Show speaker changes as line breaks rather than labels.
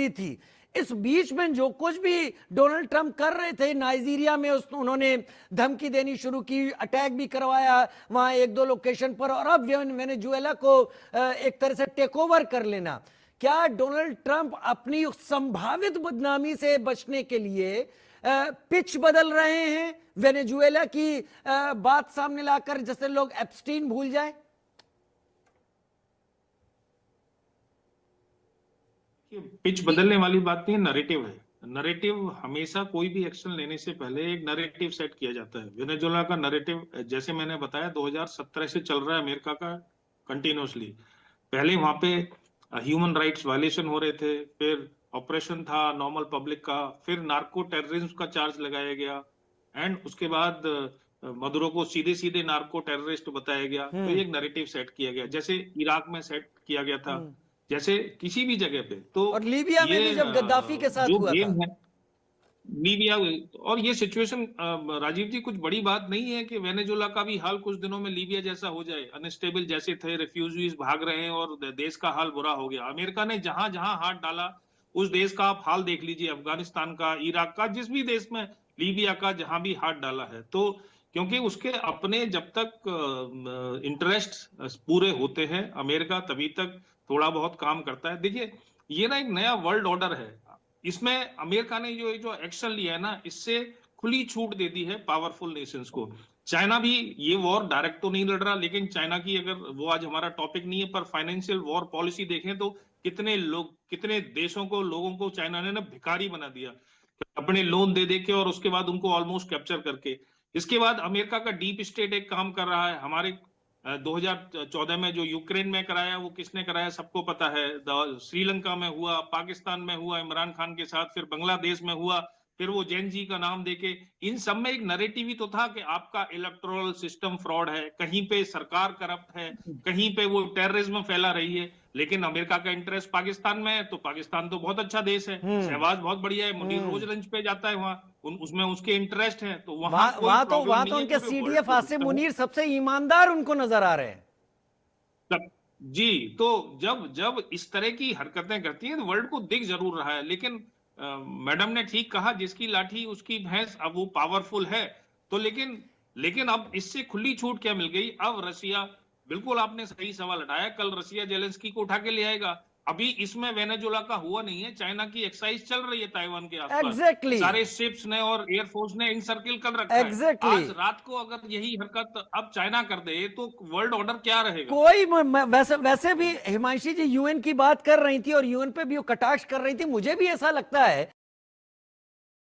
जरूरी थी। इस बीच में जो कुछ भी डोनाल्ड ट्रंप कर रहे थे नाइजीरिया में, उन्होंने धमकी देनी शुरू की, अटैक भी करवाया वहां एक दो लोकेशन पर, और अब वेनेजुएला को एक तरह से टेक ओवर कर लेना। क्या डोनाल्ड ट्रंप अपनी संभावित बदनामी से बचने के लिए पिच बदल रहे हैं, वेनेजुएला की बात सामने लाकर, जैसे लोग एप्स्टीन भूल जाए?
पिच बदलने वाली बात नहीं है, नरेटिव है। नरेटिव हमेशा कोई भी एक्शन लेने से पहले एक नरेटिव सेट किया जाता है। वेनेजुएला का नरेटिव, जैसे मैंने बताया, 2017 से चल रहा है अमेरिका का कंटिन्यूसली। पहले वहां पे ह्यूमन राइट्स वायलेशन हो रहे थे, फिर ऑपरेशन था नॉर्मल पब्लिक का, फिर नार्को टेररिज्म का चार्ज लगाया गया, एंड उसके बाद मदुरो को सीधे सीधे नार्को टेररिस्ट बताया गया। तो एक नरेटिव सेट किया गया, जैसे इराक में सेट किया गया था, जैसे किसी भी जगह पे। तो
और लीबिया में भी जब गद्दाफी के साथ हुआ था,
लीबिया, और ये सिचुएशन, राजीव जी, कुछ बड़ी बात नहीं है कि वेनेजुएला का भी हाल कुछ दिनों में लीबिया जैसा हो जाए। अनस्टेबल जैसे थे, रेफ्यूजीज भाग रहे हैं और देश का हाल बुरा हो गया। अमेरिका ने जहां जहां हाथ डाला उस देश का आप हाल देख लीजिए, अफगानिस्तान का, इराक का, जिस भी देश में, लीबिया का, जहां भी हाथ डाला है। तो क्योंकि उसके अपने जब तक इंटरेस्ट पूरे होते हैं अमेरिका, तभी तक थोड़ा बहुत काम करता है। देखिए, ये ना एक नया वर्ल्ड ऑर्डर है। इसमें अमेरिका ने जो एक्शन लिया है ना, इससे खुली छूट दे दी है पावरफुल नेशंस को। चाइना भी ये वॉर डायरेक्ट तो नहीं लड़ रहा, लेकिन चाइना की, अगर वो आज हमारा टॉपिक नहीं है, पर फाइनेंशियल वॉर पॉलिसी देखें तो कितने लोग, कितने देशों को, लोगों को चाइना ने ना भिखारी बना दिया, अपने लोन दे दे के, और उसके बाद उनको ऑलमोस्ट कैप्चर करके। इसके बाद अमेरिका का डीप स्टेट एक काम कर रहा है। हमारे 2014 में जो यूक्रेन में कराया, वो किसने कराया सबको पता है। श्रीलंका में हुआ, पाकिस्तान में हुआ इमरान खान के साथ, फिर बांग्लादेश में हुआ, फिर वो जैन जी का नाम देके। इन सब में एक नैरेटिव ही तो था कि आपका इलेक्टोरल सिस्टम फ्रॉड है, कहीं पे सरकार करप्ट है, कहीं पे वो टेररिज्म फैला रही है। लेकिन अमेरिका का इंटरेस्ट पाकिस्तान में है, तो पाकिस्तान तो बहुत अच्छा देश है, शहबाज बहुत बढ़िया है, मुनीर रोज लंच पे जाता है वहां, उसमें उसके इंटरेस्ट है, तो वहां
तो उनके सीडीएफ आसिम मुनीर सबसे ईमानदार उनको नजर आ रहे हैं
जी। तो जब जब इस तरह की हरकतें करती हैं तो वर्ल्ड को दिख जरूर रहा है। लेकिन मैडम ने ठीक कहा, जिसकी लाठी उसकी भैंस, अब वो पावरफुल है तो। लेकिन अब इससे खुली छूट क्या मिल गई? अब रशिया, बिल्कुल आपने सही सवाल उठाया, कल रशिया जेलेंस्की को उठा के ले आएगा। अभी इसमें वेनेजुएला का हुआ नहीं है, चाइना की एक्साइज चल रही है ताइवान के आसपास। सारे शिप्स ने और एयरफोर्स ने इनसर्किल कर रखा है। आज रात को अगर यही हरकत अब चाइना कर दे तो वर्ल्ड ऑर्डर क्या रहेगा?
कोई वैसे भी हिमांशी जी यूएन की बात कर रही थी और यूएन पे भी वो कटाक्ष कर रही थी। मुझे भी ऐसा लगता है